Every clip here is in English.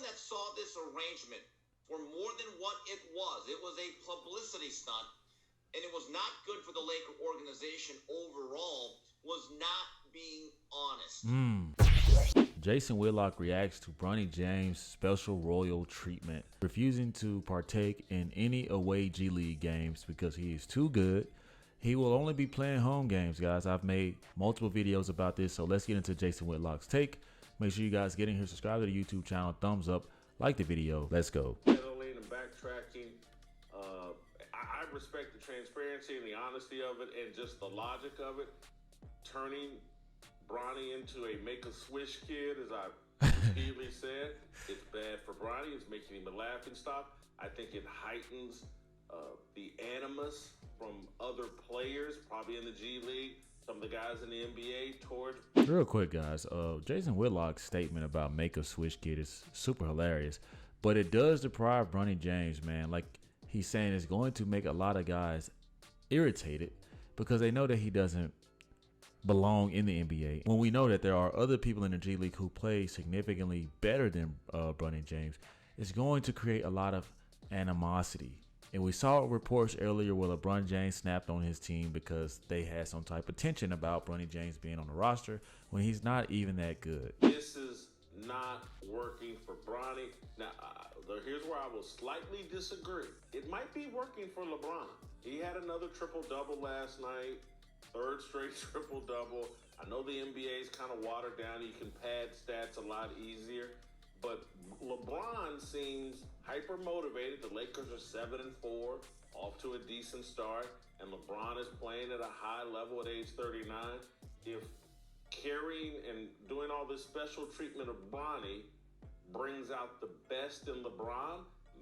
that saw this arrangement for more than what it was a publicity stunt, and it was not good for the Laker organization overall, was not being honest. Jason Whitlock reacts to Bronny James' special royal treatment, refusing to partake in any away G League games because he is too good. He will only be playing home games, guys. I've made multiple videos about this, so let's get into Jason Whitlock's take. Make sure you guys get in here, subscribe to the YouTube channel, thumbs up, like the video. Let's go. Settling and backtracking. I respect the transparency and the honesty of it and just the logic of it. Turning Bronny into a make-a-swish kid, as I repeatedly said, it's bad for Bronny. It's making him a laughing stock. I think it heightens the animus from other players, probably in the G League, some of the guys in the NBA towards. Real quick, guys, Jason Whitlock's statement about make-a-swish kid is super hilarious, but it does deprive Bronny James, man. Like he's saying, it's going to make a lot of guys irritated because they know that he doesn't belong in the NBA. When we know that there are other people in the G League who play significantly better than Bronny James, it's going to create a lot of animosity. And we saw reports earlier where LeBron James snapped on his team because they had some type of tension about Bronny James being on the roster when he's not even that good. This is not working for Bronny. Now, here's where I will slightly disagree. It might be working for LeBron. He had another triple-double last night, third straight triple-double. I know the NBA is kind of watered down. You can pad stats a lot easier. But LeBron seems hyper-motivated. The Lakers are 7-4, off to a decent start. And LeBron is playing at a high level at age 39. If carrying and doing all this special treatment of Bronny brings out the best in LeBron,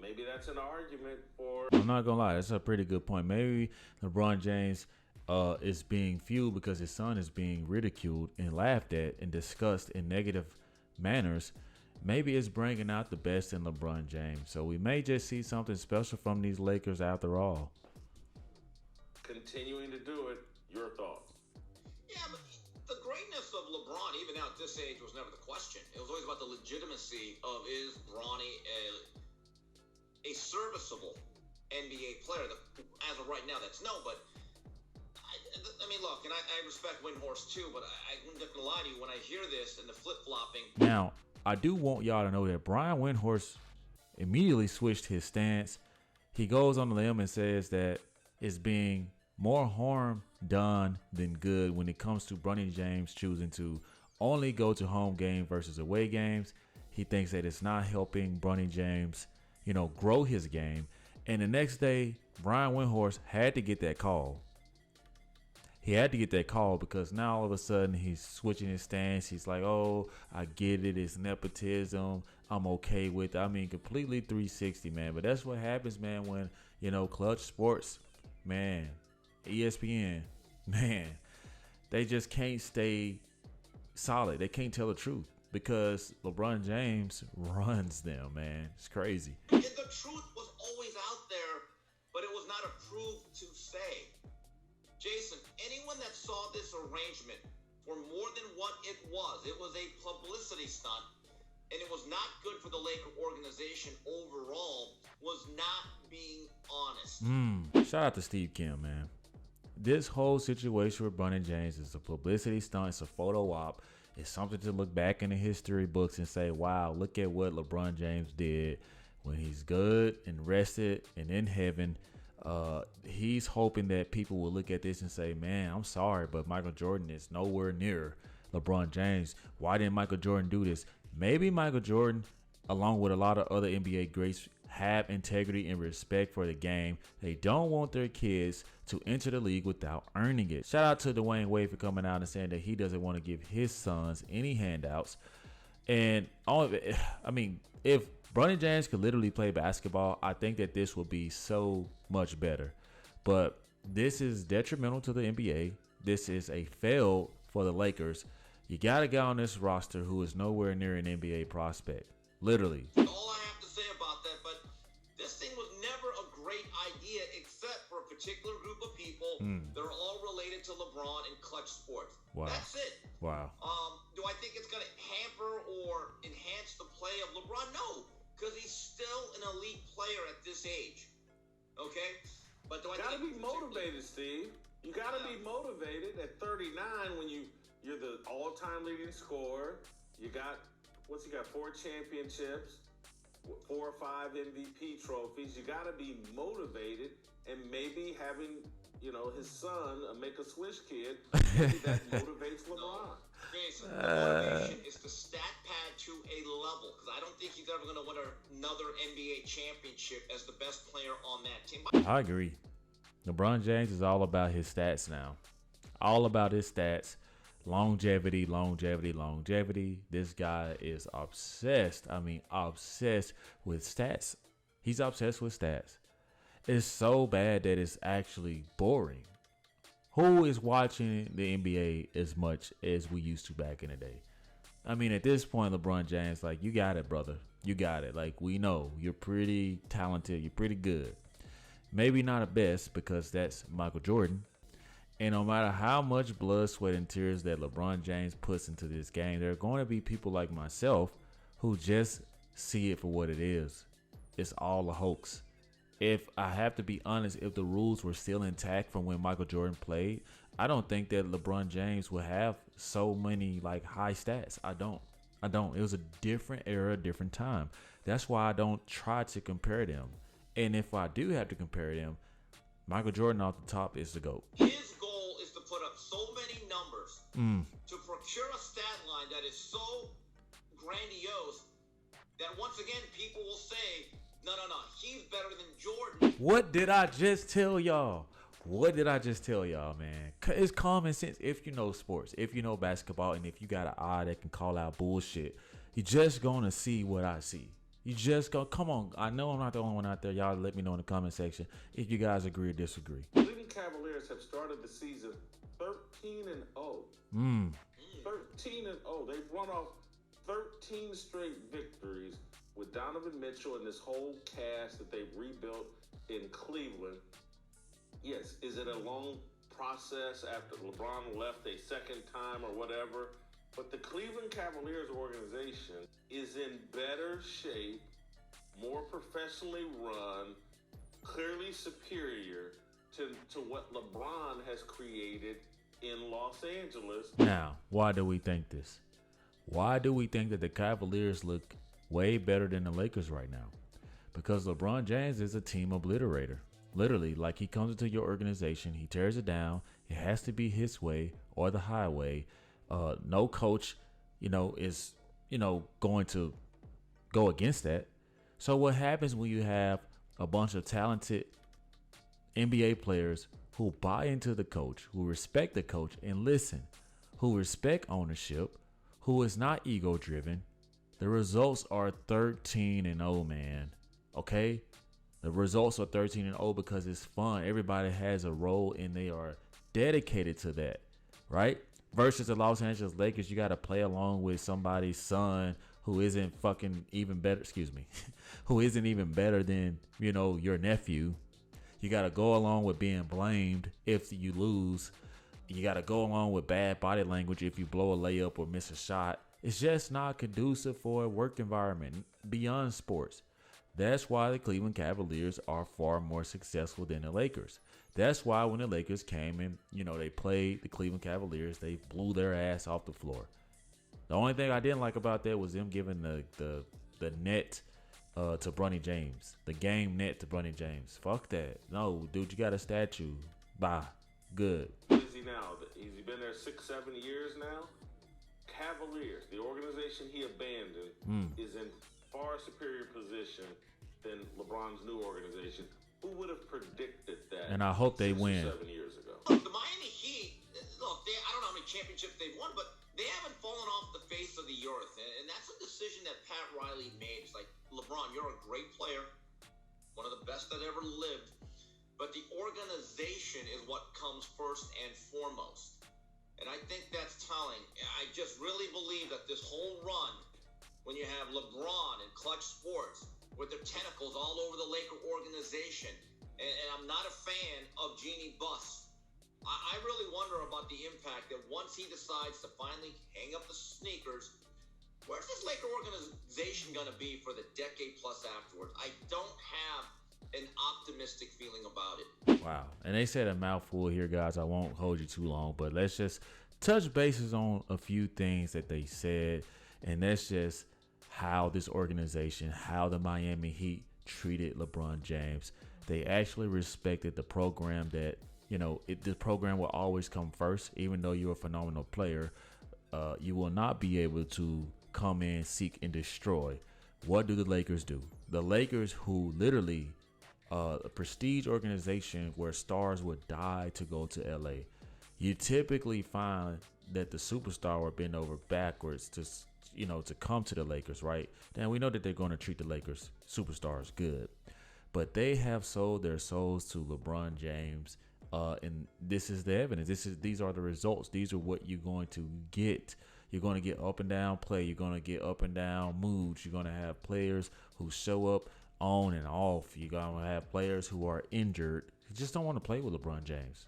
maybe that's an argument for... I'm not gonna lie, that's a pretty good point. Maybe LeBron James is being fueled because his son is being ridiculed and laughed at and discussed in negative manners. Maybe it's bringing out the best in LeBron James. So we may just see something special from these Lakers after all. Continuing to do it, your thoughts? Yeah, but the greatness of LeBron, even now at this age, was never the question. It was always about the legitimacy of, is Bronny a serviceable NBA player? As of right now, that's no, but I mean, look, and I respect Windhorst too, but I'm not gonna lie to you, when I hear this and the flip-flopping. Now, I do want y'all to know that Brian Windhorst immediately switched his stance. He goes on the limb and says that it's being more harm done than good when it comes to Bronny James choosing to only go to home game versus away games. He thinks that it's not helping Bronny James, grow his game. And the next day, Brian Windhorst had to get that call. He had to get that call because now all of a sudden he's switching his stance. He's like, oh, I get it. It's nepotism. I'm okay with it. I mean, completely 360, man. But that's what happens, man, when, Clutch Sports, man, ESPN, man, they just can't stay solid. They can't tell the truth because LeBron James runs them, man. It's crazy. And the truth was always out there, but it was not approved to say. Jason, anyone that saw this arrangement for more than what it was a publicity stunt, and it was not good for the Laker organization overall, was not being honest. Shout out to Steve Kim, man. This whole situation with Bronny James is a publicity stunt. It's a photo op. It's something to look back in the history books and say, wow, look at what LeBron James did when he's good and rested and in heaven. He's hoping that people will look at this and say, man, I'm sorry, but Michael Jordan is nowhere near LeBron James. Why didn't Michael Jordan do this? Maybe Michael Jordan, along with a lot of other NBA greats, have integrity and respect for the game. They don't want their kids to enter the league without earning it. Shout out to Dwayne Wade for coming out and saying that he doesn't want to give his sons any handouts. And if Bronny James could literally play basketball, I think that this would be so much better. But this is detrimental to the NBA. This is a fail for the Lakers. You got a guy on this roster who is nowhere near an NBA prospect. Literally. All I have to say about that, but this thing was never a great idea except for particular group of people. They're all related to LeBron and Clutch Sports. Wow. That's it. Wow. Do I think it's going to hamper or enhance the play of LeBron? No, because he's still an elite player at this age. Okay? But do I gotta be motivated, Steve. You gotta be motivated at 39 when you're the all-time leading scorer. You got 4 championships, 4 or 5 MVP trophies. You gotta be motivated, and maybe having his son make a Swish kid, maybe that motivates LeBron. Jason, the motivation is to stat pad to a level, because I don't think he's ever going to win another NBA championship as the best player on that team. I agree. LeBron James is all about his stats now. All about his stats. Longevity. This guy is obsessed. I mean, obsessed with stats. He's obsessed with stats. It's so bad that it's actually boring. Who is watching the NBA as much as we used to back in the day? I mean, at this point, LeBron James, like, you got it, brother. You got it. Like, we know you're pretty talented. You're pretty good. Maybe not the best, because that's Michael Jordan. And no matter how much blood, sweat, and tears that LeBron James puts into this game, there are going to be people like myself who just see it for what it is. It's all a hoax. If I have to be honest, if the rules were still intact from when Michael Jordan played, I don't think that LeBron James would have so many high stats. I don't. It was a different era, different time. That's why I don't try to compare them. And if I do have to compare them, Michael Jordan off the top is the GOAT. His goal is to put up so many numbers to procure a stat line that is so grandiose that once again people will say, no, he's better than Jordan. What did I just tell y'all? Man? It's common sense. If you know sports, if you know basketball, and if you got an eye that can call out bullshit, you're just going to see what I see. You just go, come on. I know I'm not the only one out there. Y'all let me know in the comment section if you guys agree or disagree. Cleveland Cavaliers have started the season 13-0. 13-0. They've run off 13 straight victories with Donovan Mitchell and this whole cast that they've rebuilt in Cleveland. Yes, is it a long process after LeBron left a second time or whatever? But the Cleveland Cavaliers organization is in better shape, more professionally run, clearly superior to what LeBron has created in Los Angeles. Now, why do we think this? Why do we think that the Cavaliers look way better than the Lakers right now? Because LeBron James is a team obliterator. Literally, like, he comes into your organization, he tears it down. It has to be his way or the highway. No coach, is, going to go against that. So what happens when you have a bunch of talented NBA players who buy into the coach, who respect the coach and listen, who respect ownership, who is not ego driven? The results are 13-0, man. Okay? The results are 13-0 because it's fun. Everybody has a role and they are dedicated to that, right? Versus the Los Angeles Lakers, you got to play along with somebody's son who isn't fucking even better, who isn't even better than, your nephew. You got to go along with being blamed if you lose. You got to go along with bad body language if you blow a layup or miss a shot. It's just not conducive for a work environment beyond sports. That's why the Cleveland Cavaliers are far more successful than the Lakers. That's why when the Lakers came and, they played the Cleveland Cavaliers, they blew their ass off the floor. The only thing I didn't like about that was them giving the net to Bronny James. The game net to Bronny James. Fuck that. No, dude, you got a statue. Bye. Good. What is he now? He's been there 6-7 years now? Cavaliers, the organization he abandoned, is in far superior position than LeBron's new organization. Who would have predicted that? And I hope they win. 7 years ago. Look, the Miami Heat, I don't know how many championships they've won, but they haven't fallen off the face of the earth. And that's a decision that Pat Riley made. It's like, LeBron, you're a great player, one of the best that ever lived, but the organization is what comes first and foremost. And I think that's telling. I just really believe that this whole run, when you have LeBron and Clutch Sports with their tentacles all over the Laker organization, and I'm not a fan of Jeannie Buss. I really wonder about the impact that once he decides to finally hang up the sneakers, where's this Laker organization going to be for the decade plus afterwards? I don't have an optimistic feeling about it. Wow. And they said a mouthful here, guys. I won't hold you too long, but let's just touch bases on a few things that they said. And that's just how this organization, how the Miami Heat treated LeBron James. They actually respected the program that, you know, the program will always come first. Even though you're a phenomenal player, you will not be able to come in, seek, and destroy. What do the Lakers do? The Lakers, who literally a prestige organization where stars would die to go to LA, you typically find that the superstar will bend over backwards to, you know, to come to the Lakers, right? Now we know that they're going to treat the Lakers superstars good, but they have sold their souls to LeBron James, and this is the evidence. These are the results. These are what you're going to get. You're going to get up and down play. You're going to get up and down moods. You're going to have players who show up on and off. You're going to have players who are injured. You just don't want to play with LeBron James.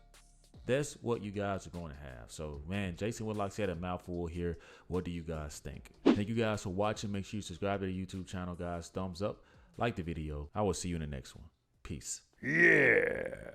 That's what you guys are going to have. So, man, Jason Whitlock said a mouthful here. What do you guys think? Thank you guys for watching. Make sure you subscribe to the YouTube channel, guys. Thumbs up. Like the video. I will see you in the next one. Peace. Yeah.